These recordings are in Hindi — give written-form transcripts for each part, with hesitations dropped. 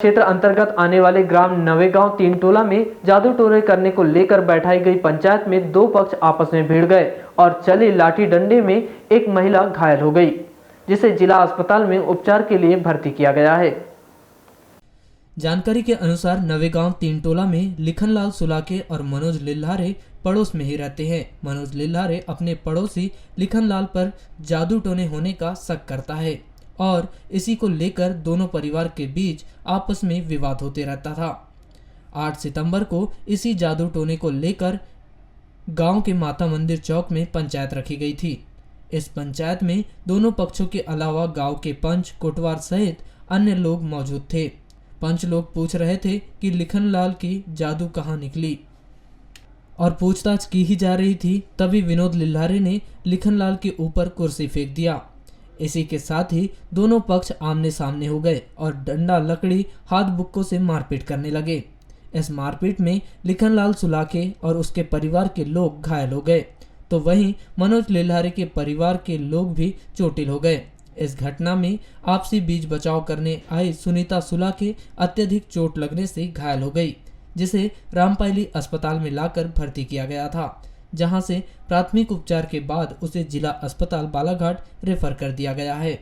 क्षेत्र अंतर्गत आने वाले ग्राम नवेगांव तीन टोला में जादू टोने करने को लेकर बैठाई गई पंचायत में दो पक्ष आपस में भिड़ गए और चले लाठी डंडे में एक महिला घायल हो गई, जिसे जिला अस्पताल में उपचार के लिए भर्ती किया गया है। जानकारी के अनुसार नवेगांव तीन टोला में लिखनलाल सुलाके और मनोज लिल्हारे पड़ोस में ही रहते हैं। मनोज लिल्हारे अपने पड़ोसी लिखनलाल पर जादू टोने होने का शक करता है और इसी को लेकर दोनों परिवार के बीच आपस में विवाद होते रहता था। 8 सितंबर को इसी जादू टोने को लेकर गांव के माता मंदिर चौक में पंचायत रखी गई थी। इस पंचायत में दोनों पक्षों के अलावा गांव के पंच, कोटवार सहित अन्य लोग मौजूद थे। पंच लोग पूछ रहे थे कि लिखनलाल की जादू कहाँ निकली और पूछताछ की ही जा रही थी, तभी विनोद लिल्हारे ने लिखनलाल के ऊपर कुर्सी फेंक दिया। इसी के साथ ही दोनों पक्ष आमने सामने हो गए और डंडा, लकड़ी, हाथ बुक्कों से मारपीट करने लगे। इस मारपीट में लिखनलाल सुलाके और उसके परिवार के लोग घायल हो गए, तो वहीं मनोज लिल्हारे के परिवार के लोग भी चोटिल हो गए। इस घटना में आपसी बीच बचाव करने आई सुनीता सुलाके अत्यधिक चोट लगने से घायल हो गई, जिसे रामपायली अस्पताल में लाकर भर्ती किया गया था, जहां से प्राथमिक उपचार के बाद उसे जिला अस्पताल बालाघाट रेफर कर दिया गया है।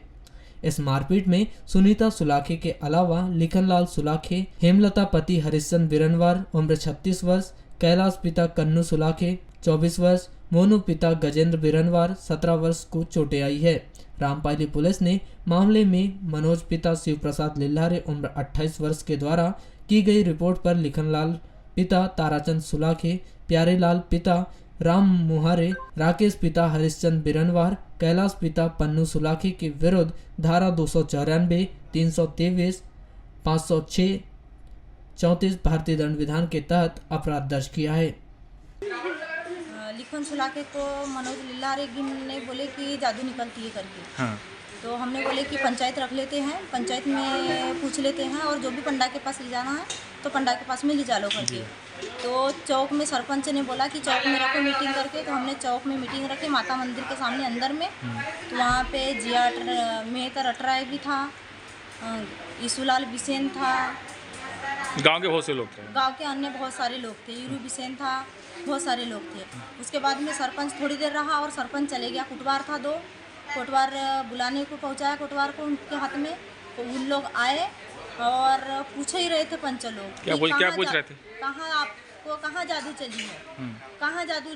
इस मारपीट में सुनीता सुलाखे के अलावा लिखनलाल सुलाखे, हेमलता पति हरिश्चंद्र बिरनवार उम्र 36 वर्ष, कैलाश पिता कन्नू सुलाखे 24 वर्ष, मोनू पिता गजेंद्र बिरनवार 17 वर्ष को चोटें आई है। रामपायली पुलिस ने मामले में मनोज पिता शिव प्रसाद लिल्हारे उम्र 28 वर्ष के द्वारा की गई रिपोर्ट पर लिखनलाल पिता ताराचंद सुलाखे, प्यारेलाल पिता राम मुहारे, राकेश पिता हरिश्चंद्र बिरनवार, कैलाश पिता पन्नू सुलाखे के विरुद्ध धारा 294, 323, 506, 34 भारतीय दंड विधान के तहत अपराध दर्ज किया है। लिखन सुलाके को मनोज लिल्हारे ने बोले कि जादू निकलती है करके। हाँ। तो हमने बोले कि पंचायत रख लेते हैं, पंचायत में पूछ लेते हैं और जो भी पंडा के पास ले जाना है तो पंडा के पास में ले जा लो करके। तो चौक में सरपंच ने बोला कि चौक में रखो मीटिंग करके, तो हमने चौक में मीटिंग रखी माता मंदिर के सामने अंदर में। तो वहाँ पे जिया मेहतर अटराय भी था, ईसूलाल बिसेन था, गांव के बहुत से लोग थे, गांव के अन्य बहुत सारे लोग थे, ईरू बिसेन था, बहुत सारे लोग थे। उसके बाद में सरपंच थोड़ी देर रहा और सरपंच चले गया। कोटवार था, 2 कोटवार बुलाने को पहुंचाया कोटवार को उनके हाथ में। तो उन लोग आए और पूछ ही रहे थे पंच लोग क्या पूछ रहे थे, कहाँ आपको कहाँ जादू चली है, कहाँ जादू,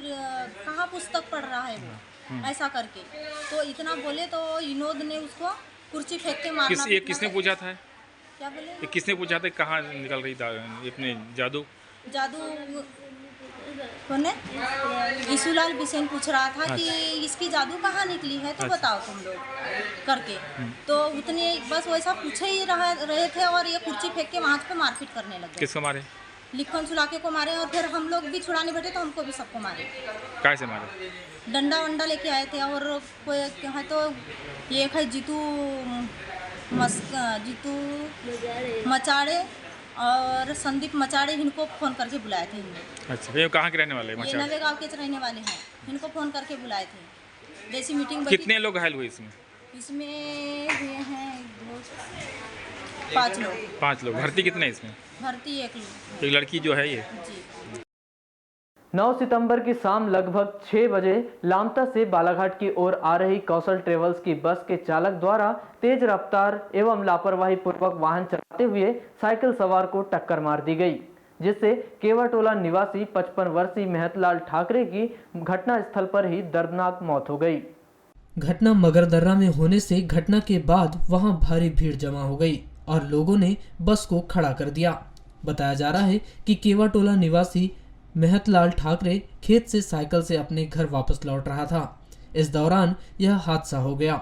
कहाँ पुस्तक पढ़ रहा है वो, ऐसा करके। तो इतना बोले तो विनोद ने उसको कुर्सी फेंक के मारना। किसने पूछा था, क्या बोले, किसने पूछा था कहाँ निकल रही अपने जादू कौन ईसूलाल बिसेन पूछ रहा था कि इसकी जादू कहाँ निकली है, तो बताओ तुम लोग करके। तो उतने बस वैसा पूछे ही रहे थे और ये कुर्सी फेंक के वहाँ पे मारपीट करने लगे। किसको मारे? लिखन सुलाके को मारे और फिर हम लोग भी छुड़ाने बैठे तो हमको भी सबको मारे। कैसे मारे? डंडा वंडा लेके आए थे और कोई है तो ये है जीतू मचाड़े और संदीप मचाड़े, इनको फ़ोन करके बुलाए थे इनको। अच्छा, ये कहाँ के रहने वाले हैं? ये नवेगांव के रहने वाले हैं, इनको फ़ोन करके बुलाए थे। जैसी मीटिंग कितने लोग घायल हुए इसमें? इसमें हुए हैं 5 लोग। 5 लोग। भर्ती कितने इसमें? भर्ती 1 लोग, एक लड़की जो है ये जी। 9 सितंबर की शाम लगभग 6 बजे लामता से बालाघाट की ओर आ रही कौशल ट्रेवल्स की बस के चालक द्वारा तेज रफ्तार एवं लापरवाही पूर्वक वाहन चलाते हुए साइकिल सवार को टक्कर मार दी गई, जिससे केवाटोला निवासी 55 वर्षीय महतलाल ठाकरे की घटनास्थल पर ही दर्दनाक मौत हो गई। घटना मगरदर्रा में होने से घटना के बाद वहां भारी भीड़ जमा हो गई और लोगों ने बस को खड़ा कर दिया। बताया जा रहा है कि केवाटोला निवासी महतलाल ठाकरे खेत से साइकिल से अपने घर वापस लौट रहा था। इस दौरान यह हादसा हो गया।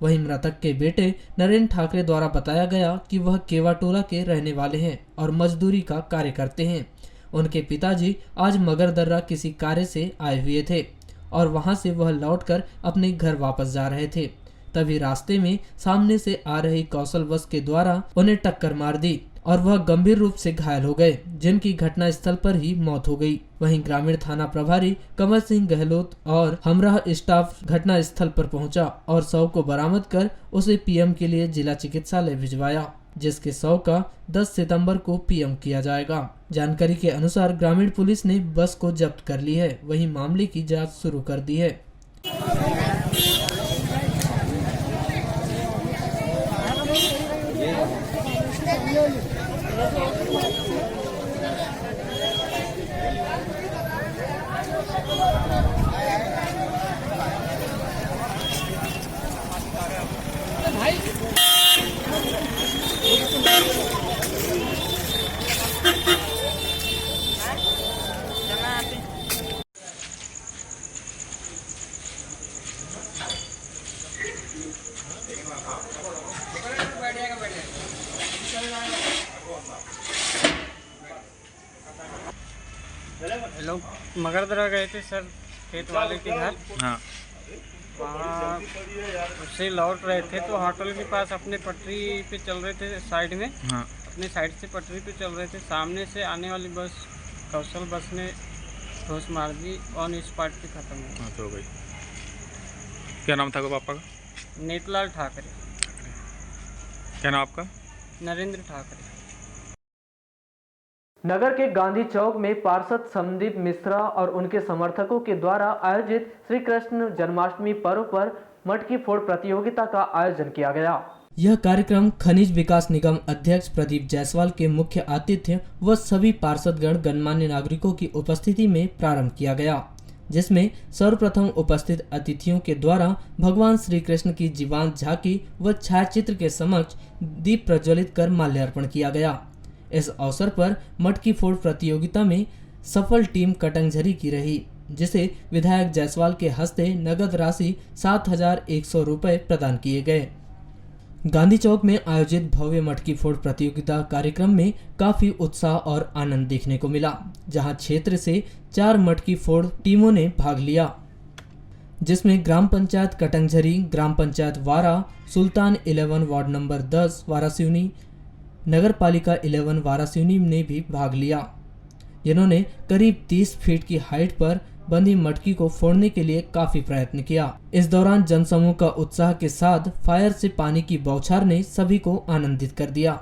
वहीं मृतक के बेटे नरेंद्र ठाकरे द्वारा बताया गया कि वह केवाटोला के रहने वाले हैं और मजदूरी का कार्य करते हैं। उनके पिताजी आज मगरदर्रा किसी कार्य से आए हुए थे और वहां से वह लौटकर अपने घर वापस जा रहे थे। तभी रास्ते में सामने से आ रही कौशल बस के द्वारा उन्हें टक्कर मार दी और वह गंभीर रूप से घायल हो गए, जिनकी घटनास्थल पर ही मौत हो गई। वहीं ग्रामीण थाना प्रभारी कमल सिंह गहलोत और हमराह स्टाफ घटनास्थल पर पहुंचा और शव को बरामद कर उसे पीएम के लिए जिला चिकित्सालय भिजवाया। जिसके 100 का 10 सितंबर को पीएम किया जाएगा। जानकारी के अनुसार ग्रामीण पुलिस ने बस को जब्त कर ली है, वहीं मामले की जांच शुरू कर दी है। लोग मगरदरा गए थे सर, खेत वाले के घर। हाँ। वहाँ उससे लौट रहे थे तो होटल के पास अपने पटरी पे चल रहे थे साइड में। हाँ। अपने साइड से पटरी पे चल रहे थे, सामने से आने वाली बस कौशल बस ने ठोस मार दी, ऑन स्पॉट पे खत्म हो गई। हाँ तो हो गई। क्या नाम था पापा का? नेतलाल ठाकरे। क्या नाम आपका? नरेंद्र ठाकरे। नगर के गांधी चौक में पार्षद संदीप मिश्रा और उनके समर्थकों के द्वारा आयोजित श्री कृष्ण जन्माष्टमी पर्व पर मटकी फोड़ प्रतियोगिता का आयोजन किया गया। यह कार्यक्रम खनिज विकास निगम अध्यक्ष प्रदीप जायसवाल के मुख्य आतिथ्य व सभी पार्षदगण गणमान्य नागरिकों की उपस्थिति में प्रारंभ किया गया, जिसमें सर्वप्रथम उपस्थित अतिथियों के द्वारा भगवान श्री कृष्ण की जीवंत झांकी व छायाचित्र के समक्ष दीप प्रज्वलित कर माल्यार्पण किया गया। इस अवसर पर मटकी फोड़ प्रतियोगिता में सफल टीम कटंगझरी की रही, जिसे विधायक जायसवाल के हस्ते नगद राशि 7,100 रुपये प्रदान किए गए। गांधी चौक में आयोजित भव्य मटकी फोड़ प्रतियोगिता कार्यक्रम में काफी उत्साह और आनंद देखने को मिला, जहां क्षेत्र से 4 मटकी फोड़ टीमों ने भाग लिया, जिसमें ग्राम पंचायत कटंगझरी, ग्राम पंचायत वारा, सुल्तान 11 वार्ड नंबर 10 वारासिवनी, नगर पालिका 11 वारासिवनी ने भी भाग लिया, जिन्होंने करीब 30 फीट की हाइट पर बंधी मटकी को फोड़ने के लिए काफी प्रयत्न किया। इस दौरान जनसमूह का उत्साह के साथ फायर से पानी की बौछार ने सभी को आनंदित कर दिया।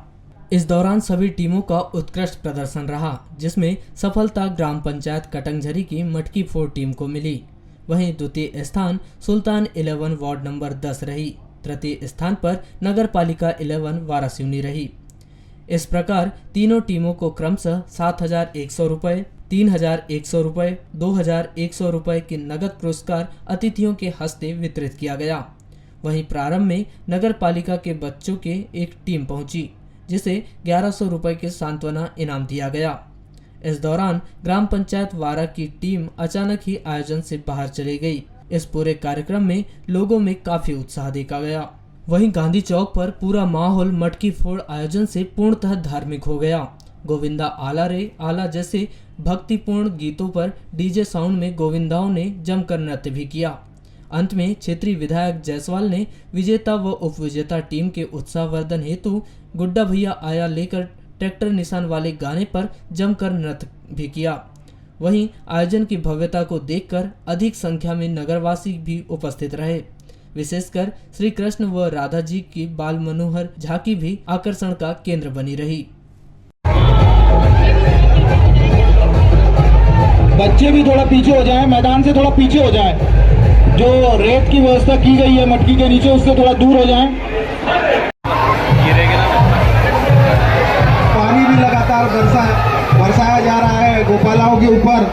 इस दौरान सभी टीमों का उत्कृष्ट प्रदर्शन रहा, जिसमें सफलता ग्राम पंचायत कटंगझरी की मटकी फोड़ टीम को मिली। वहीं द्वितीय स्थान सुल्तान 11 वार्ड नंबर 10 रही। तृतीय स्थान पर नगर पालिका 11 वारासिवनी रही। इस प्रकार तीनों टीमों को क्रमशः 7,100 रुपये, 3,100 रुपये, 2,100 रुपये के नगद पुरस्कार अतिथियों के हस्ते वितरित किया गया। वहीं प्रारंभ में नगर पालिका के बच्चों के एक टीम पहुंची, जिसे 1,100 रुपये के सांत्वना इनाम दिया गया। इस दौरान ग्राम पंचायत वारा की टीम अचानक ही आयोजन से बाहर चली गई। इस पूरे कार्यक्रम में लोगों में काफी उत्साह देखा गया। वहीं गांधी चौक पर पूरा माहौल मटकी फोड़ आयोजन से पूर्णतः धार्मिक हो गया। गोविंदा आला रे आला जैसे भक्तिपूर्ण गीतों पर डीजे साउंड में गोविंदाओं ने जमकर नृत्य भी किया। अंत में क्षेत्रीय विधायक जायसवाल ने विजेता व उपविजेता टीम के उत्साहवर्धन हेतु गुड्डा भैया आया लेकर ट्रैक्टर निशान वाले गाने पर जमकर नृत्य भी किया। वहीं आयोजन की भव्यता को देखकर अधिक संख्या में नगरवासी भी उपस्थित रहे। विशेषकर श्री कृष्ण व राधा जी की बाल मनोहर झांकी भी आकर्षण का केंद्र बनी रही। बच्चे भी थोड़ा पीछे हो जाएं, मैदान से थोड़ा पीछे हो जाएं। जो रेत की व्यवस्था की गई है मटकी के नीचे, उससे थोड़ा दूर हो जाएं। पानी भी लगातार बरसाया जा रहा है गोपालाओं के ऊपर।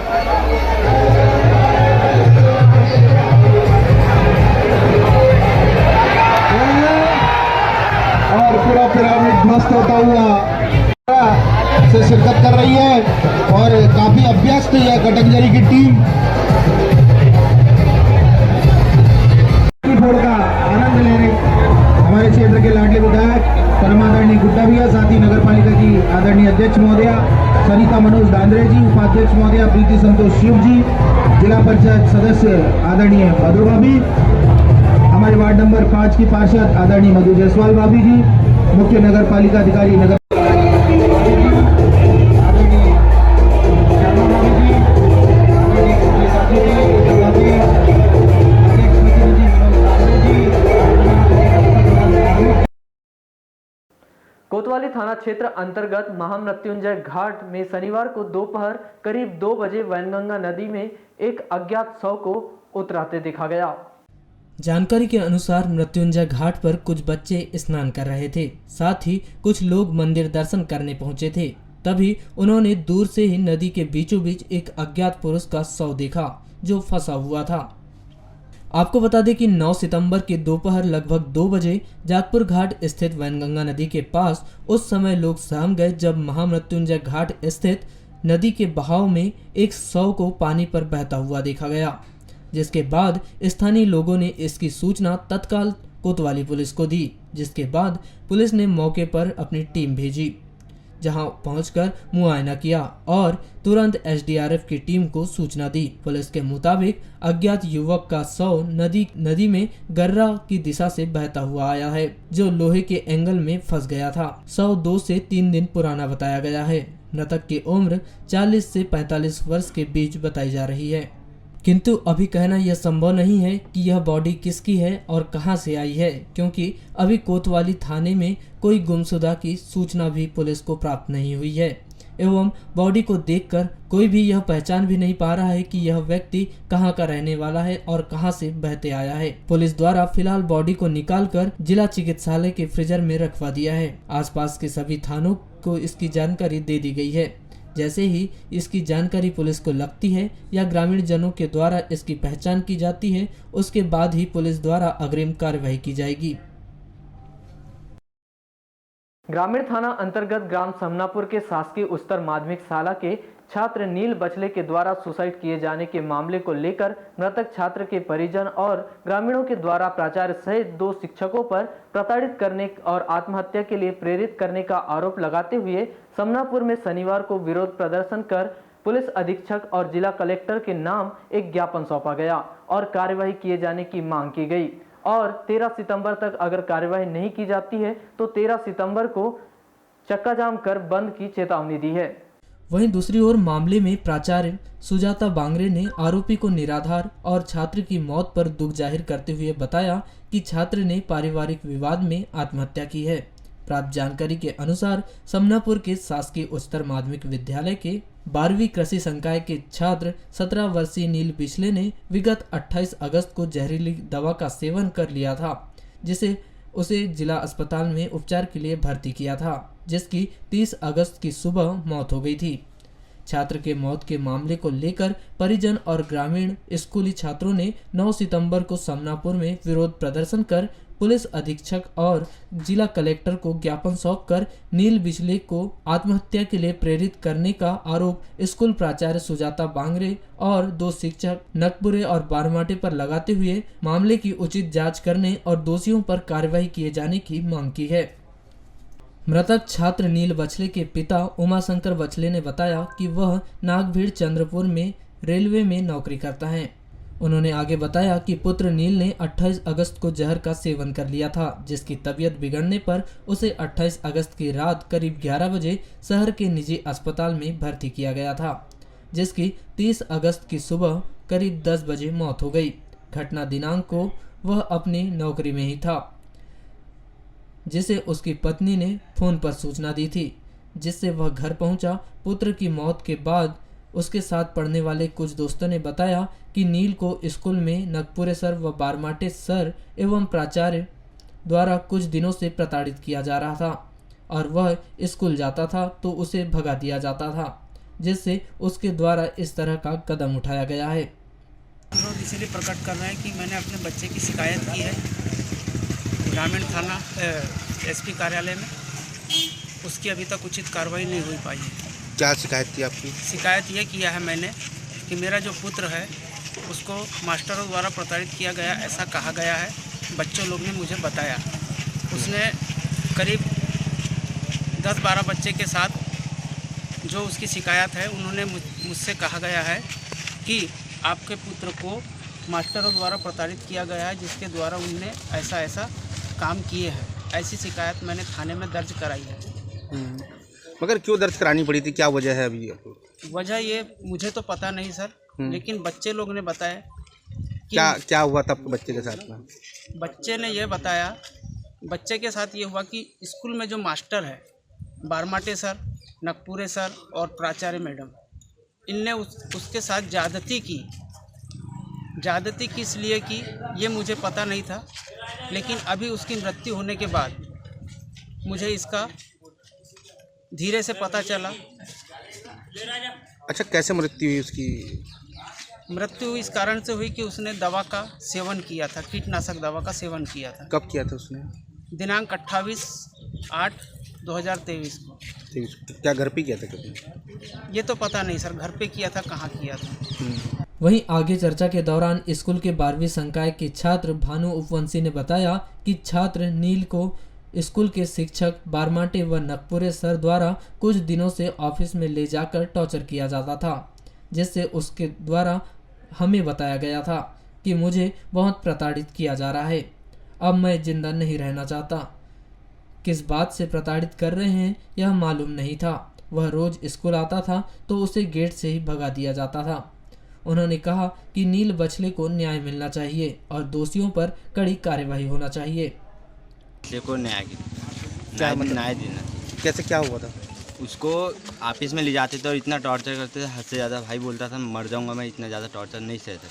और पूरा पिरामिड ध्वस्त होता हुआ से शिरकत कर रही है और काफी अभ्यस्त है कटंगझरी की टीम। फोड़ का आनंद ले रहे हमारे क्षेत्र के लाडले विधायक परम आदरणीय गुड्डा भैया, साथ ही नगर पालिका की आदरणीय अध्यक्ष महोदया सरिता मनोज दांद्रे जी, उपाध्यक्ष महोदया प्रीति संतोष शिव जी, जिला पंचायत सदस्य आदरणीय मधुर भाभी, हमारे वार्ड नंबर 5 की पार्षद आदरणीय मधु जायसवाल भाभी जी, मुख्य नगर पालिका अधिकारी नगर कोतवाली क्षेत्र अंतर्गत महामृत्युंजय घाट में शनिवार को दोपहर करीब 2 बजे वैनगंगा नदी में एक अज्ञात शव को उतराते देखा गया। जानकारी के अनुसार मृत्युंजय घाट पर कुछ बच्चे स्नान कर रहे थे, साथ ही कुछ लोग मंदिर दर्शन करने पहुंचे थे। तभी उन्होंने दूर से ही नदी के बीचों बीच एक अज्ञात पुरुष का शव देखा जो फंसा हुआ था। आपको बता दें कि 9 सितंबर के दोपहर लगभग 2 बजे जागपुर घाट स्थित वैनगंगा नदी के पास उस समय लोग सहम गए जब महामृत्युंजय घाट स्थित नदी के बहाव में एक शव को पानी पर बहता हुआ देखा गया, जिसके बाद स्थानीय लोगों ने इसकी सूचना तत्काल कोतवाली पुलिस को दी, जिसके बाद पुलिस ने मौके पर अपनी टीम भेजी, जहां पहुंचकर मुआयना किया और तुरंत एसडीआरएफ की टीम को सूचना दी। पुलिस के मुताबिक अज्ञात युवक का शव नदी में गर्रा की दिशा से बहता हुआ आया है, जो लोहे के एंगल में फंस गया था। शव 2 से 3 दिन पुराना बताया गया है। मृतक की उम्र 40 से 45 वर्ष के बीच बताई जा रही है, किंतु अभी कहना यह संभव नहीं है कि यह बॉडी किसकी है और कहां से आई है, क्योंकि अभी कोतवाली थाने में कोई गुमशुदा की सूचना भी पुलिस को प्राप्त नहीं हुई है एवं बॉडी को देखकर कोई भी यह पहचान भी नहीं पा रहा है कि यह व्यक्ति कहां का रहने वाला है और कहां से बहते आया है। पुलिस द्वारा फिलहाल बॉडी को निकालकर जिला चिकित्सालय के फ्रीजर में रखवा दिया है। आसपास के सभी थानों को इसकी जानकारी दे दी गई है। जैसे ही इसकी जानकारी पुलिस को लगती है या ग्रामीण जनों के द्वारा इसकी पहचान की जाती है, उसके बाद ही पुलिस द्वारा अग्रिम कार्यवाही की जाएगी। ग्रामीण थाना अंतर्गत ग्राम समनापुर के शासकीय उच्चतर माध्यमिक शाला के छात्र नील बछले के द्वारा सुसाइड किए जाने के मामले को लेकर मृतक छात्र के परिजन और ग्रामीणों के द्वारा प्राचार्य सहित 2 शिक्षकों पर प्रताड़ित करने और आत्महत्या के लिए प्रेरित करने का आरोप लगाते हुए समनापुर में शनिवार को विरोध प्रदर्शन कर पुलिस अधीक्षक और जिला कलेक्टर के नाम एक ज्ञापन सौंपा गया और कार्यवाही किए जाने की मांग की गई और 13 सितंबर तक अगर कार्यवाही नहीं की जाती है तो 13 सितंबर को चक्का जाम कर बंद की चेतावनी दी है। वहीं दूसरी ओर मामले में प्राचार्य सुजाता बांगरे ने आरोपी को निराधार और छात्र की मौत पर दुख जाहिर करते हुए बताया कि छात्र ने पारिवारिक विवाद में आत्महत्या की है। प्राप्त जानकारी के अनुसार समनापुर के शासकीय उच्चतर माध्यमिक विद्यालय के 12वीं कृषि संकाय के छात्र 17 वर्षीय नील बिछले ने विगत 28 अगस्त को जहरीली दवा का सेवन कर लिया था, जिसे उसे जिला अस्पताल में उपचार के लिए भर्ती किया था, जिसकी 30 अगस्त की सुबह मौत हो गई थी। छात्र के मौत के मामले को लेकर परिजन और ग्रामीण स्कूली छात्रों ने 9 सितंबर को समनापुर में विरोध प्रदर्शन कर पुलिस अधीक्षक और जिला कलेक्टर को ज्ञापन सौंपकर नील बिछले को आत्महत्या के लिए प्रेरित करने का आरोप स्कूल प्राचार्य सुजाता बांगरे और 2 शिक्षक नकपुरे और बारमाटे पर लगाते हुए मामले की उचित जांच करने और दोषियों पर कार्रवाई किए जाने की मांग की है। मृतक छात्र नील बछले के पिता उमाशंकर बछले ने बताया कि वह नागभीड़ चंद्रपुर में रेलवे में नौकरी करता है। उन्होंने आगे बताया कि पुत्र नील ने 28 अगस्त को जहर का सेवन कर लिया था, जिसकी तबीयत बिगड़ने पर उसे 28 अगस्त की रात करीब 11 बजे शहर के निजी अस्पताल में भर्ती किया गया था, जिसकी 30 अगस्त की सुबह करीब 10 बजे मौत हो गई। घटना दिनांक को वह अपनी नौकरी में ही था, जिसे उसकी पत्नी ने फोन पर सूचना दी थी, जिससे वह घर पहुंचा। पुत्र की मौत के बाद उसके साथ पढ़ने वाले कुछ दोस्तों ने बताया कि नील को स्कूल में नगपुरे सर व बारमाटे सर एवं प्राचार्य द्वारा कुछ दिनों से प्रताड़ित किया जा रहा था और वह स्कूल जाता था तो उसे भगा दिया जाता था, जिससे उसके द्वारा इस तरह का कदम उठाया गया है। विरोध इसलिए प्रकट कर रहे हैं कि मैंने अपने बच्चे की शिकायत की है ग्रामीण थाना एसपी कार्यालय में, उसकी अभी तक उचित कार्रवाई नहीं हो पाई है। क्या शिकायत थी आपकी? शिकायत ये किया है मैंने कि मेरा जो पुत्र है उसको मास्टरों द्वारा प्रताड़ित किया गया, ऐसा कहा गया है, बच्चों लोग ने मुझे बताया। उसने करीब 10-12 बच्चे के साथ जो उसकी शिकायत है, उन्होंने मुझसे कहा गया है कि आपके पुत्र को मास्टरों द्वारा प्रताड़ित किया गया है, जिसके द्वारा उनने ऐसा ऐसा काम किए हैं। ऐसी शिकायत मैंने थाने में दर्ज कराई है। मगर क्यों दर्ज करानी पड़ी थी, क्या वजह है अभी? वजह ये मुझे तो पता नहीं सर, लेकिन बच्चे लोग ने बताया कि क्या हुआ था बच्चे के साथ में? बच्चे ने ये बताया, बच्चे के साथ ये हुआ कि स्कूल में जो मास्टर है, बारमाटे सर, नकपुरे सर और प्राचार्य मैडम, इनने उसके साथ ज़्यादती की। ज़्यादती किस लिए की ये मुझे पता नहीं था, लेकिन अभी उसकी मृत्यु होने के बाद मुझे इसका धीरे से पता चला। अच्छा, कैसे मृत्यु हुई उसकी? मृत्यु इस कारण से हुई कि उसने दवा का सेवन किया था, कीटनाशक दवा का सेवन किया था। कब किया था उसने? दिनांक 28/8/2023 को। क्या घर पे किया था कभी? ये तो पता नहीं सर, घर पे किया था, कहाँ किया था। वहीं आगे चर्चा के दौरान स्कूल के 12वीं संकाय के छात्र भानु उपवंशी ने बताया कि छात्र नील को स्कूल के शिक्षक बारमाटे व नकपुरे सर द्वारा कुछ दिनों से ऑफिस में ले जाकर टॉर्चर किया जाता था, जिससे उसके द्वारा हमें बताया गया था कि मुझे बहुत प्रताड़ित किया जा रहा है। अब मैं जिंदा नहीं रहना चाहता। किस बात से प्रताड़ित कर रहे हैं यह मालूम नहीं था। वह रोज स्कूल आता था तो उसे गेट से ही भगा दिया जाता था। उन्होंने कहा कि नील बछले को न्याय मिलना चाहिए और दोषियों पर कड़ी कार्यवाही होना चाहिए। देखो न्याय देना। कैसे क्या हुआ था? उसको ऑफिस में ले जाते थे और इतना टॉर्चर करते थे, हद से ज़्यादा। भाई बोलता था मर जाऊंगा मैं, इतना ज़्यादा टॉर्चर नहीं सह सकता।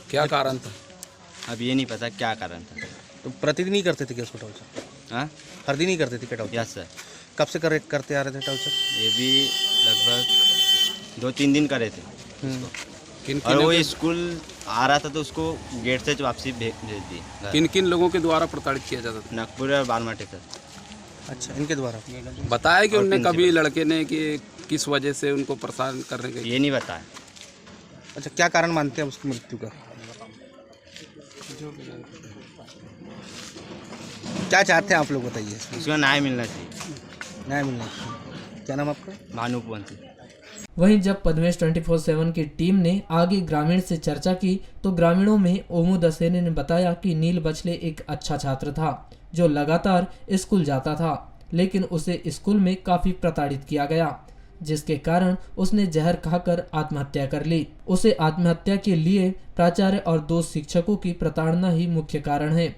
क्या कारण था? अब ये नहीं पता क्या कारण था। तो प्रतिदिन ही करते थे क्या उसको टॉर्चर? हाँ, हर दिन ही करते थे क्या टॉर्चर? Yes sir. कब से करते आ रहे थे टॉर्चर? ये भी लगभग 2-3 दिन करे थे उसको। और वो स्कूल आ रहा था तो उसको गेट से वापसी भेज दी। किन किन लोगों के द्वारा प्रताड़ित किया जाता था? नागपुर और बारमाटे सर। अच्छा, इनके द्वारा बताया कि उनने कभी लड़के ने कि किस वजह से उनको परेशान करने के? ये नहीं बताया। अच्छा, क्या कारण मानते हैं उसकी मृत्यु का? क्या चाहते हैं आप लोग, बताइए। उसको न्याय मिलना चाहिए। न्याय मिलना चाहिए। क्या नाम आपका? भानु उपवंशी। वहीं जब पद्मेश 24/7 की टीम ने आगे ग्रामीण से चर्चा की तो ग्रामीणों में ओमू दसेने ने बताया कि नील बछले एक अच्छा छात्र था जो लगातार स्कूल जाता था, लेकिन उसे स्कूल में काफी प्रताड़ित किया गया, जिसके कारण उसने जहर खाकर आत्महत्या कर ली। उसे आत्महत्या के लिए प्राचार्य और 2 शिक्षकों की प्रताड़ना ही मुख्य कारण है,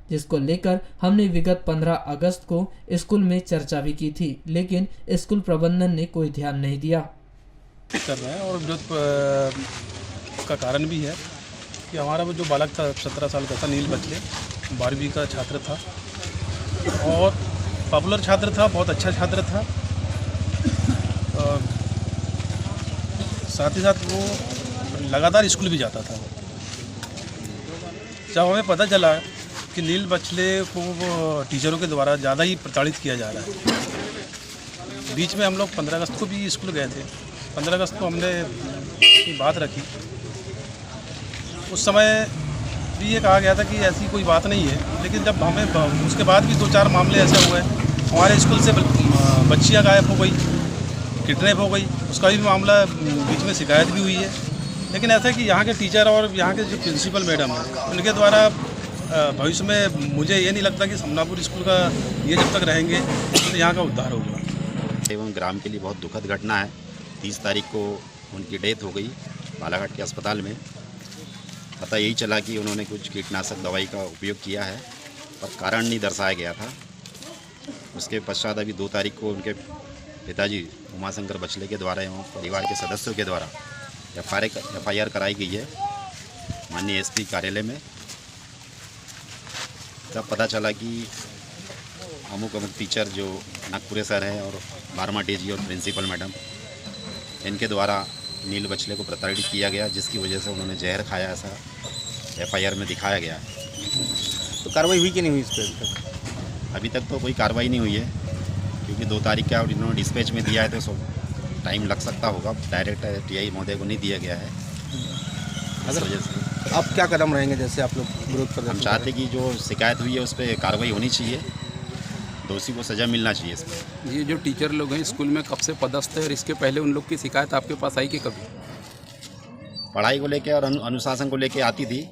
जिसको लेकर हमने विगत 15 अगस्त को स्कूल में चर्चा भी की थी, लेकिन स्कूल प्रबंधन ने कोई ध्यान नहीं दिया। कर रहे हैं और जो का कारण भी है कि हमारा वो जो बालक था 17 साल का था, नील बछले, 12वीं का छात्र था और पॉपुलर छात्र था, बहुत अच्छा छात्र था। साथ ही साथ वो लगातार स्कूल भी जाता था। जब हमें पता चला कि नील बछले को टीचरों के द्वारा ज़्यादा ही प्रताड़ित किया जा रहा है, बीच में हम लोग 15 अगस्त को भी स्कूल गए थे। 15 अगस्त को हमने की बात रखी। उस समय भी ये कहा गया था कि ऐसी कोई बात नहीं है, लेकिन जब हमें उसके बाद भी 2-4 मामले ऐसे हुए, हमारे स्कूल से बच्चियाँ गायब हो गई, किडनैप हो गई, उसका भी मामला बीच में शिकायत भी हुई है। लेकिन ऐसा कि यहाँ के टीचर और यहाँ के जो प्रिंसिपल मैडम हैं उनके द्वारा भविष्य में मुझे ये नहीं लगता कि समनापुर स्कूल का ये जब तक रहेंगे तो यहाँ का उद्धार होगा। एवं ग्राम के लिए बहुत दुखद घटना है। 30 तारीख को उनकी डेथ हो गई बालाघाट के अस्पताल में। पता यही चला कि उन्होंने कुछ कीटनाशक दवाई का उपयोग किया है, पर कारण नहीं दर्शाया गया था। उसके पश्चात अभी 2 तारीख को उनके पिताजी उमाशंकर बछले के द्वारा एवं परिवार के सदस्यों के द्वारा FIR कराई गई है माननीय SP कार्यालय में। तब पता चला कि अमुक टीचर जो नागपुरे सर हैं और बारमाटे जी और प्रिंसिपल मैडम, इनके द्वारा नील बछले को प्रताड़ित किया गया, जिसकी वजह से उन्होंने जहर खाया, ऐसा FIR में दिखाया गया है। तो कार्रवाई हुई कि नहीं हुई इस पर? अभी तक तो कोई कार्रवाई नहीं हुई है, क्योंकि 2 तारीख का और इन्होंने डिस्पैच में दिया है तो टाइम लग सकता होगा। डायरेक्ट TI महोदय को नहीं दिया गया है, इस वजह से। अब क्या कदम रहेंगे जैसे आप लोग विरोध प्रदर्शन? हम चाहते कि जो शिकायत हुई है उस पर कार्रवाई होनी चाहिए, दोषी को सज़ा मिलना चाहिए इस पर। ये जो टीचर लोग हैं स्कूल में कब से पदस्थ है और इसके पहले उन लोग की शिकायत आपके पास आई कि कभी? पढ़ाई को लेके और अनुशासन को लेके आती थी,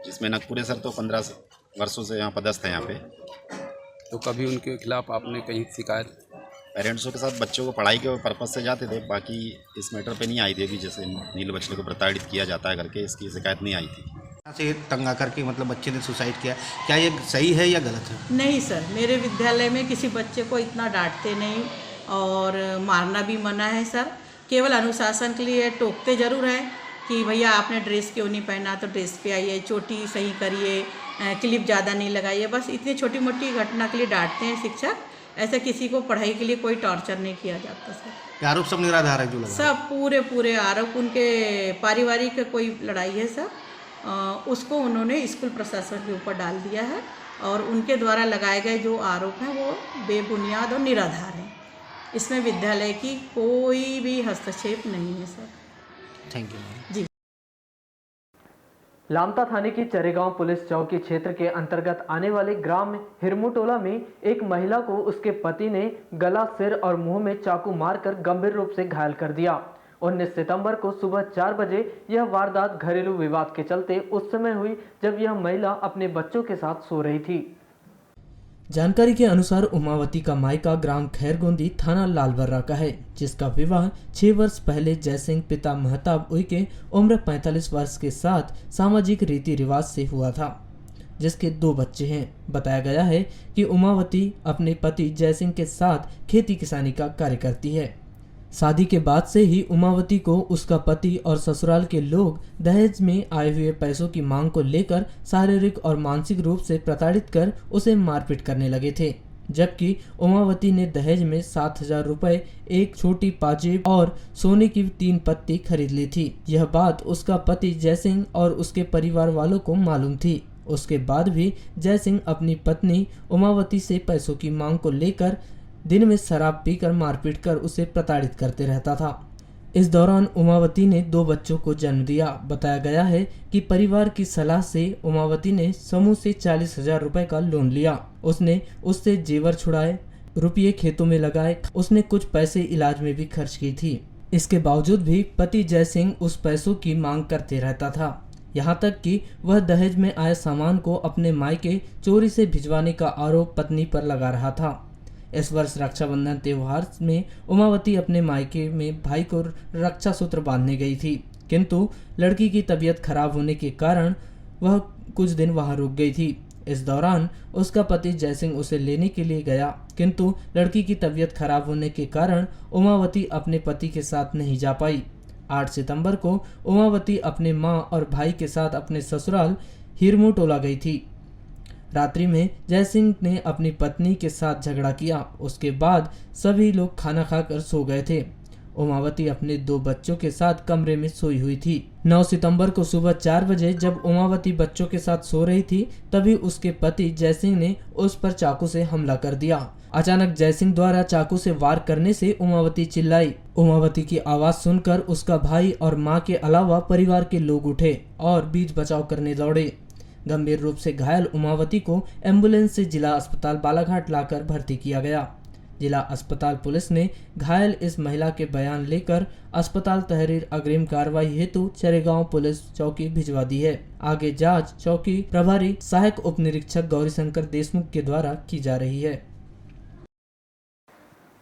जिसमें नागपुरे सर तो 15 वर्षों से यहाँ पदस्थ हैं यहाँ पे। तो कभी उनके खिलाफ आपने कहीं शिकायत? पेरेंट्सों के साथ बच्चों को पढ़ाई के पर्पज़ से जाते थे, बाकी इस मैटर पे नहीं आई थी। अभी जैसे नील बछले को प्रताड़ित किया जाता है करके इसकी शिकायत नहीं आई थी। से तंग आकर के मतलब बच्चे ने सुसाइड किया, क्या ये सही है या गलत है? नहीं सर, मेरे विद्यालय में किसी बच्चे को इतना डांटते नहीं और मारना भी मना है सर। केवल अनुशासन के लिए टोकते ज़रूर हैं कि भैया आपने ड्रेस क्यों नहीं पहना, तो ड्रेस पे आइए, चोटी सही करिए, क्लिप ज़्यादा नहीं लगाइए, बस इतनी छोटी मोटी घटना के लिए डांटते हैं शिक्षक। ऐसे किसी को पढ़ाई के लिए कोई टॉर्चर नहीं किया जाता सर। आरोप सब निराधार है जो लगा? सब पूरे आरोप उनके पारिवारिक कोई लड़ाई है सर, उसको उन्होंने स्कूल प्रशासन के ऊपर डाल दिया है और उनके द्वारा लगाए गए जो आरोप हैं वो बेबुनियाद और निराधार हैं। इसमें विद्यालय की कोई भी हस्तक्षेप नहीं है सर। थैंक यू जी। लामता थाने की चरेगांव पुलिस चौकी क्षेत्र के अंतर्गत आने वाले ग्राम हिरमुटोला में एक महिला को उसके पति ने गला, सिर और मुंह में चाकू मारकर गंभीर रूप से घायल कर दिया। 19 सितंबर को सुबह 4 बजे यह वारदात घरेलू विवाद के चलते उस समय हुई जब यह महिला अपने बच्चों के साथ सो रही थी। जानकारी के अनुसार उमावती का मायका ग्राम खैरगोंदी थाना लालबर्रा का है, जिसका विवाह 6 वर्ष पहले जयसिंह पिता महताब उइके उम्र 45 वर्ष के साथ सामाजिक रीति रिवाज से हुआ था, जिसके 2 बच्चे हैं। बताया गया है कि उमावती अपने पति जयसिंह के साथ खेती किसानी का कार्य करती है। शादी के बाद से ही उमावती को उसका पति और ससुराल के लोग दहेज में आए हुए पैसों की मांग को लेकर शारीरिक और मानसिक रूप से प्रताड़ित कर उसे मारपीट करने लगे थे, जबकि उमावती ने दहेज में 7,000 रुपए, एक छोटी पाजेब और सोने की 3 पत्ती खरीद ली थी। यह बात उसका पति जयसिंह और उसके परिवार वालों को मालूम थी। उसके बाद भी जयसिंह अपनी पत्नी उमावती से पैसों की मांग को लेकर दिन में शराब पीकर मारपीट कर उसे प्रताड़ित करते रहता था। इस दौरान उमावती ने 2 बच्चों को जन्म दिया। बताया गया है कि परिवार की सलाह से उमावती ने समूह से 40,000 रुपए का लोन लिया। उसने उससे जेवर छुड़ाए, रुपये खेतों में लगाए, उसने कुछ पैसे इलाज में भी खर्च की थी। इसके बावजूद भी पति जयसिंह उस पैसों की मांग करते रहता था, यहाँ तक कि वह दहेज में आए सामान को अपने मायके चोरी से भिजवाने का आरोप पत्नी पर लगा रहा था। इस वर्ष रक्षाबंधन त्योहार में उमावती अपने मायके में भाई को रक्षा सूत्र बांधने गई थी, किंतु लड़की की तबीयत खराब होने के कारण वह कुछ दिन वहां रुक गई थी। इस दौरान उसका पति जयसिंह उसे लेने के लिए गया, किंतु लड़की की तबीयत खराब होने के कारण उमावती अपने पति के साथ नहीं जा पाई। 8 सितंबर को उमावती अपने मां और भाई के साथ अपने ससुराल हिरमुटोला गई थी। रात्रि में जयसिंह ने अपनी पत्नी के साथ झगड़ा किया। उसके बाद सभी लोग खाना खाकर सो गए थे। उमावती अपने 2 बच्चों के साथ कमरे में सोई हुई थी। 9 सितंबर को सुबह 4 बजे जब उमावती बच्चों के साथ सो रही थी, तभी उसके पति जयसिंह ने उस पर चाकू से हमला कर दिया। अचानक जयसिंह द्वारा चाकू से वार करने से उमावती चिल्लाई। उमावती की आवाज सुनकर उसका भाई और मां के अलावा परिवार के लोग उठे और बीच बचाव करने दौड़े। गंभीर रूप से घायल उमावती को एम्बुलेंस से जिला अस्पताल बालाघाट लाकर भर्ती किया गया। जिला अस्पताल पुलिस ने घायल इस महिला के बयान लेकर अस्पताल तहरीर अग्रिम कार्रवाई हेतु चरेगांव पुलिस चौकी भिजवा दी है। आगे जांच चौकी प्रभारी सहायक उप निरीक्षक गौरीशंकर देशमुख के द्वारा की जा रही है।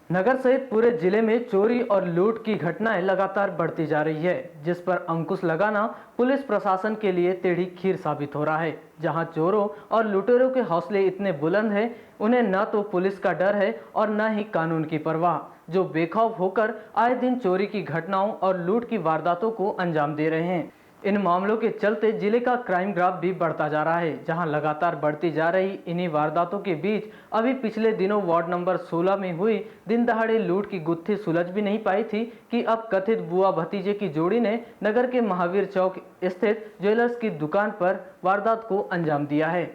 नगर सहित पूरे जिले में चोरी और लूट की घटनाएं लगातार बढ़ती जा रही है, जिस पर अंकुश लगाना पुलिस प्रशासन के लिए टेढ़ी खीर साबित हो रहा है। जहां चोरों और लुटेरों के हौसले इतने बुलंद हैं, उन्हें न तो पुलिस का डर है और न ही कानून की परवाह, जो बेखौफ होकर आए दिन चोरी की घटनाओं और लूट की वारदातों को अंजाम दे रहे हैं। इन मामलों के चलते जिले का क्राइम ग्राफ भी बढ़ता जा रहा है, जहां लगातार बढ़ती जा रही इन्हीं वारदातों के बीच अभी पिछले दिनों वार्ड नंबर 16 में हुई दिन दहाड़े लूट की गुत्थी सुलझ भी नहीं पाई थी कि अब कथित बुआ भतीजे की जोड़ी ने नगर के महावीर चौक स्थित ज्वेलर्स की दुकान पर वारदात को अंजाम दिया है।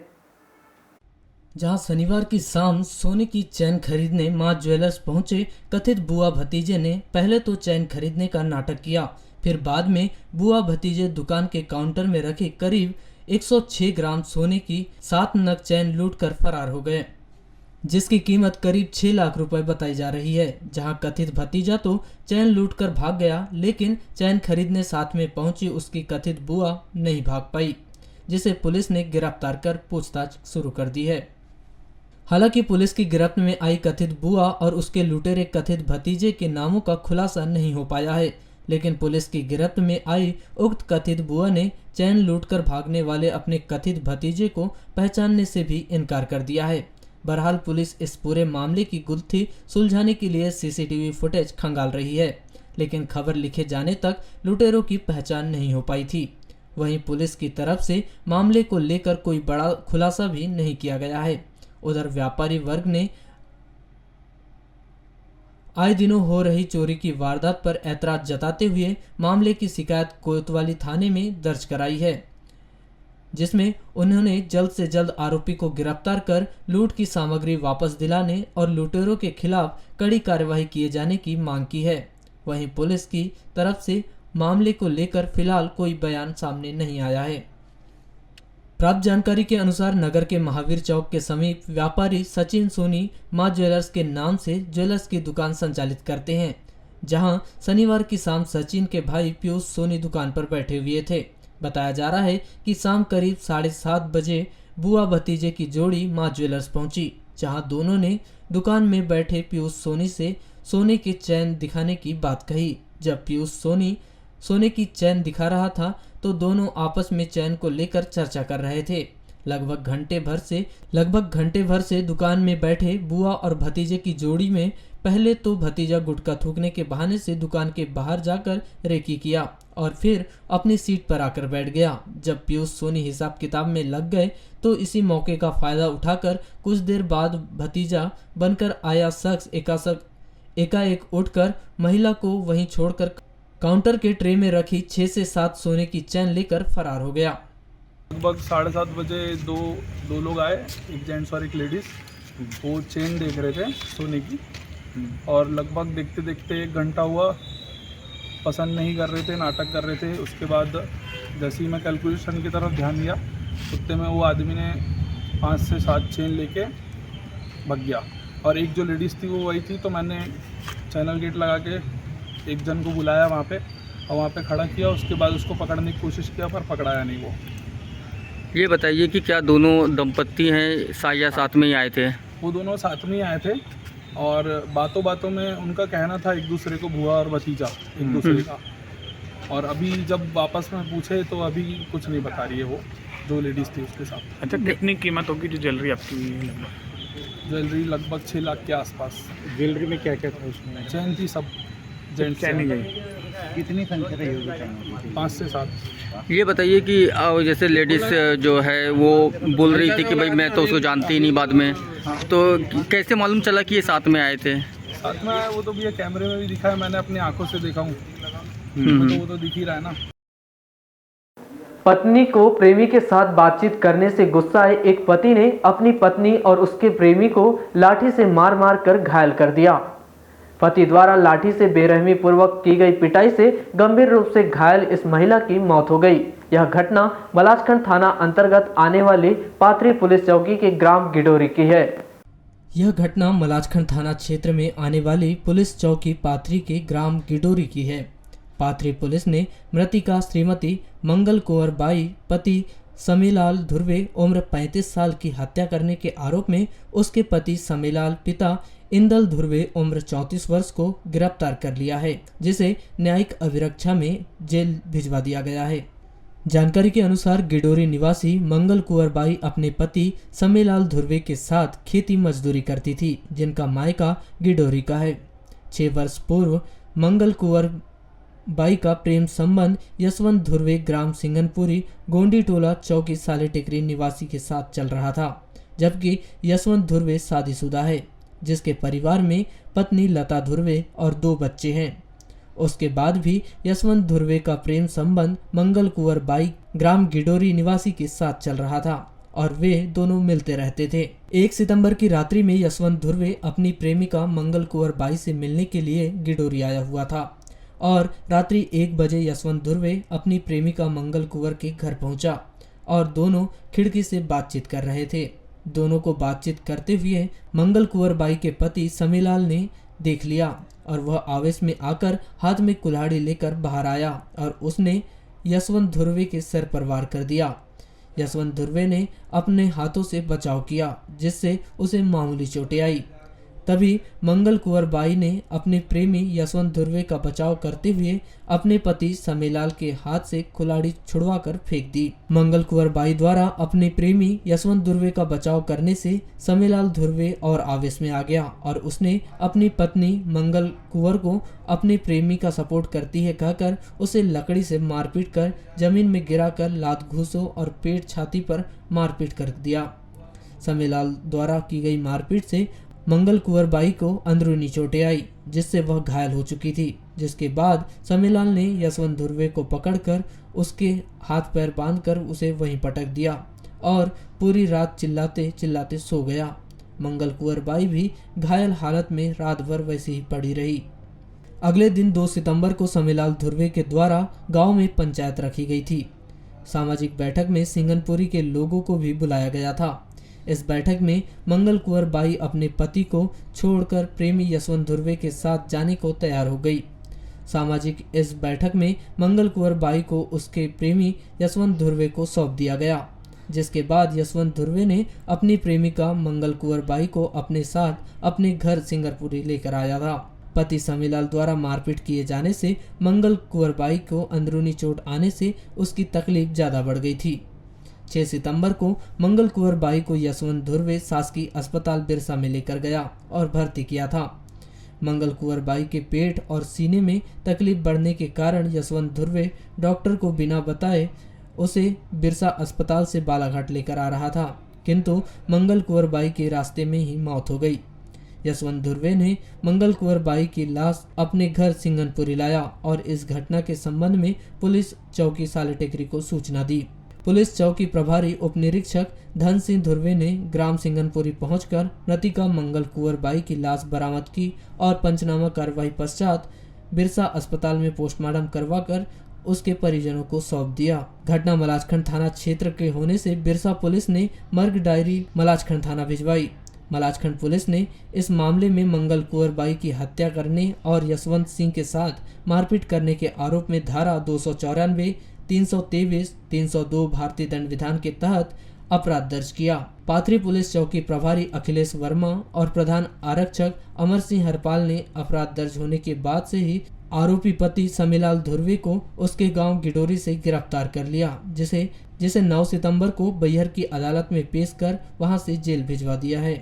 जहां शनिवार की शाम सोने की चैन खरीदने मां ज्वेलर्स पहुंचे कथित बुआ भतीजे ने पहले तो चैन खरीदने का नाटक किया, फिर बाद में बुआ भतीजे दुकान के काउंटर में रखे करीब 106 ग्राम सोने की 7 नग चैन लूटकर फरार हो गए, जिसकी कीमत करीब 6 लाख रुपए बताई जा रही है। जहां कथित भतीजा तो चैन लूटकर भाग गया, लेकिन चैन खरीदने साथ में पहुंची उसकी कथित बुआ नहीं भाग पाई, जिसे पुलिस ने गिरफ्तार कर पूछताछ शुरू कर दी है। हालांकि पुलिस की गिरफ्त में आई कथित बुआ और उसके लुटेरे कथित भतीजे के नामों का खुलासा नहीं हो पाया है, लेकिन पुलिस की गिरफ्त में आई उक्त कथित बुआ ने चैन लूटकर भागने वाले अपने कथित भतीजे को पहचानने से भी इनकार कर दिया है। बहरहाल पुलिस इस पूरे मामले की गुत्थी सुलझाने के लिए सीसीटीवी फुटेज खंगाल रही है, लेकिन खबर लिखे जाने तक लुटेरों की पहचान नहीं हो पाई थी। वहीं पुलिस की तरफ से मामले को लेकर कोई बड़ा खुलासा भी नहीं किया गया है। उधर व्यापारी वर्ग ने आए दिनों हो रही चोरी की वारदात पर ऐतराज जताते हुए मामले की शिकायत कोतवाली थाने में दर्ज कराई है, जिसमें उन्होंने जल्द से जल्द आरोपी को गिरफ्तार कर लूट की सामग्री वापस दिलाने और लुटेरों के खिलाफ कड़ी कार्रवाई किए जाने की मांग की है। वहीं पुलिस की तरफ से मामले को लेकर फिलहाल कोई बयान सामने नहीं आया है। प्राप्त जानकारी के अनुसार नगर के महावीर चौक के समीप व्यापारी सचिन सोनी मां ज्वेलर्स के नाम से ज्वेलर्स की दुकान संचालित करते हैं, जहां शनिवार की शाम सचिन के भाई पीयूष सोनी दुकान पर बैठे हुए थे। बताया जा रहा है कि शाम करीब 7:30 बजे बुआ भतीजे की जोड़ी मां ज्वेलर्स पहुंची, जहां दोनों ने दुकान में बैठे पीयूष सोनी से सोने के चैन दिखाने की बात कही। जब पीयूष सोने की चैन दिखा रहा था तो दोनों आपस में चैन को लेकर चर्चा कर रहे थे। लगभग घंटे भर से दुकान में बैठे बुआ और भतीजे की जोड़ी में पहले तो भतीजा गुटखा थूकने के बहाने से दुकान के बाहर जाकर रेकी किया और फिर अपनी सीट पर आकर बैठ गया। जब पीयूष सोनी हिसाब किताब में लग गए तो इसी मौके का फायदा उठाकर कुछ देर बाद भतीजा बनकर आया शख्स एकाएक उठकर महिला को वहीं छोड़कर काउंटर के ट्रे में रखी 6 से 7 सोने की चैन लेकर फरार हो गया। लगभग 7:30 बजे दो लोग आए, एक जेंट्स और एक लेडीज़। वो चेन देख रहे थे सोने की और लगभग देखते देखते 1 घंटा हुआ, पसंद नहीं कर रहे थे, नाटक कर रहे थे। उसके बाद जैसे ही मैं कैलकुलेशन की तरफ ध्यान दिया उतने में वो आदमी ने 5 से 7 चेन लेके भाग गया और एक जो लेडीज़ थी वो वही थी। तो मैंने चैनल गेट लगा के एक जन को बुलाया वहाँ पे और वहाँ पे खड़ा किया। उसके बाद उसको पकड़ने की कोशिश किया पर पकड़ाया नहीं। वो ये बताइए कि क्या दोनों दंपत्ति हैं या साथ में ही आए थे? वो दोनों साथ में ही आए थे और बातों बातों में उनका कहना था एक दूसरे को बुआ और भतीजा एक दूसरे का। और अभी जब वापस में पूछे तो अभी कुछ नहीं बता रही है वो जो लेडीज़ थी उसके साथ। अच्छा, कितनी कीमत होगी जो ज्वेलरी आपकी? ज्वेलरी लगभग 6 लाख के आसपास। ज्वेलरी में क्या क्या था उसमें? चैन थी, सब जेंट्स चैन ही गई। कितनी संख्या रही होगी? 5 से 7। ये बताइए कि जैसे लेडीज़ जो है वो बोल रही थी कि भाई मैं तो उसको जानती ही नहीं बाद में, तो कैसे मालूम चला कि ये साथ में आए थे? साथ में आए वो तो भैया कैमरे में भी दिखा है, मैंने अपनी आंखों से देखा हूँ, तो वो तो दिख ही रहा है ना। पत्नी को प्रेमी के साथ बातचीत करने से गुस्साए एक पति ने अपनी पत्नी और उसके प्रेमी को लाठी से मार मार कर घायल कर दिया। पति द्वारा लाठी से बेरहमी पूर्वक की गई पिटाई से गंभीर रूप से घायल इस महिला की मौत हो गई। यह घटना मलाजखंड थाना अंतर्गत आने वाली पाथरी पुलिस चौकी के ग्राम गिडोरी की है। यह घटना मलाजखंड थाना क्षेत्र में आने वाली पुलिस चौकी पाथरी के ग्राम गिडोरी की है। पाथरी पुलिस ने मृतिका श्रीमती मंगल कुंवर बाई पति समीलाल धुर्वे उम्र 35 साल की हत्या करने के आरोप में उसके पति समीलाल पिता इंदल धुर्वे उम्र 34 वर्ष को गिरफ्तार कर लिया है, जिसे न्यायिक अभिरक्षा में जेल भिजवा दिया गया है। जानकारी के अनुसार गिडोरी निवासी मंगल कुंवर बाई अपने पति समीलाल धुर्वे के साथ खेती मजदूरी करती थी, जिनका मायका गिडोरी का है। 6 वर्ष पूर्व मंगल कुंवर बाई का प्रेम संबंध यशवंत धुर्वे ग्राम सिंगनपुरी गोंडी टोला चौकी साले टेकरी निवासी के साथ चल रहा था, जबकि यशवंत धुर्वे शादीशुदा है, जिसके परिवार में पत्नी लता धुर्वे और 2 बच्चे हैं। उसके बाद भी यशवंत धुर्वे का प्रेम संबंध मंगल कुंवर बाई ग्राम गिडोरी निवासी के साथ चल रहा था और वे दोनों मिलते रहते थे। 1 सितंबर की रात्रि में यशवंत धुर्वे अपनी प्रेमिका मंगल कुंवर बाई से मिलने के लिए गिडोरी आया हुआ था और रात्रि 1 बजे यशवंत धुर्वे अपनी प्रेमिका मंगल कुंवर के घर पहुंचा और दोनों खिड़की से बातचीत कर रहे थे। दोनों को बातचीत करते हुए मंगल कुंवर बाई के पति समीलाल ने देख लिया और वह आवेश में आकर हाथ में कुल्हाड़ी लेकर बाहर आया और उसने यशवंत धुर्वे के सर पर वार कर दिया। यशवंत धुर्वे ने अपने हाथों से बचाव किया, जिससे उसे मामूली चोटें आई। तभी मंगल कुंवर बाई ने अपने प्रेमी यशवंत धुर्वे का बचाव करते हुए अपने पति समीलाल के हाथ से कुल्हाड़ी छुड़वाकर फेंक दी। मंगल कुंवर बाई द्वारा अपने प्रेमी यशवंत धुर्वे का बचाव करने से समीलाल धुर्वे और आवेश में आ गया और उसने अपनी पत्नी मंगल कुंवर को अपने प्रेमी का सपोर्ट करती है कहकर उसे लकड़ी से मारपीट कर जमीन में गिराकर लात घूंसों और पेट छाती पर मारपीट कर दिया। समीलाल द्वारा की गई मारपीट से मंगल कुंवर बाई को अंदरूनी चोटें आई जिससे वह घायल हो चुकी थी, जिसके बाद समीलाल ने यशवंत धुर्वे को पकड़कर उसके हाथ पैर बांधकर उसे वहीं पटक दिया और पूरी रात चिल्लाते चिल्लाते सो गया। मंगल कुंवर बाई भी घायल हालत में रात भर वैसे ही पड़ी रही। अगले दिन 2 सितंबर को समीलाल धुर्वे के द्वारा गांव में पंचायत रखी गई थी। सामाजिक बैठक में सिंगनपुरी के लोगों को भी बुलाया गया था। इस बैठक में मंगल कुंवर बाई अपने पति को छोड़कर प्रेमी यशवंत धुर्वे के साथ जाने को तैयार हो गई। सामाजिक इस बैठक में मंगल कुंवर बाई को उसके प्रेमी यशवंत धुर्वे को सौंप दिया गया, जिसके बाद यशवंत धुर्वे ने अपनी प्रेमिका मंगल कुंवर बाई को अपने साथ अपने घर सिंगरपुरी लेकर आया था। पति समीलाल द्वारा मारपीट किए जाने से मंगल कुंवर बाई को अंदरूनी चोट आने से उसकी तकलीफ ज्यादा बढ़ गई थी। 6 सितंबर को मंगल कुंवर बाई को यशवंत धुर्वे शासकीय अस्पताल बिरसा में लेकर गया और भर्ती किया था। मंगल कुंवर बाई के पेट और सीने में तकलीफ बढ़ने के कारण यशवंत धुर्वे डॉक्टर को बिना बताए उसे बिरसा अस्पताल से बालाघाट लेकर आ रहा था, किंतु मंगल कुंवर बाई के रास्ते में ही मौत हो गई। यशवंत धुर्वे ने मंगल कुंवर बाई की लाश अपने घर सिंगनपुरी लाया और इस घटना के संबंध में पुलिस चौकी सालेटेकरी को सूचना दी। पुलिस चौकी प्रभारी उप निरीक्षक धन सिंह धुर्वे ने ग्राम सिंगनपुरी पहुंचकर मृतिका मंगल कुंवर बाई की लाश बरामद की और पंचनामा कार्रवाई पश्चात बिरसा अस्पताल में पोस्टमार्टम करवाकर उसके परिजनों को सौंप दिया। घटना मलाजखंड थाना क्षेत्र के होने से बिरसा पुलिस ने मर्ग डायरी मलाजखंड थाना भिजवाई। मलाजखंड पुलिस ने इस मामले में मंगल कुंवर बाई की हत्या करने और यशवंत सिंह के साथ मारपीट करने के आरोप में धारा 294, 323, 302 भारतीय दंड विधान के तहत अपराध दर्ज किया। पाथरी पुलिस चौकी प्रभारी अखिलेश वर्मा और प्रधान आरक्षक अमर सिंह हरपाल ने अपराध दर्ज होने के बाद से ही आरोपी पति समीलाल धुर्वे को उसके गांव गिडोरी से गिरफ्तार कर लिया, जिसे 9 सितंबर को बैहर की अदालत में पेश कर वहां से जेल भिजवा दिया है।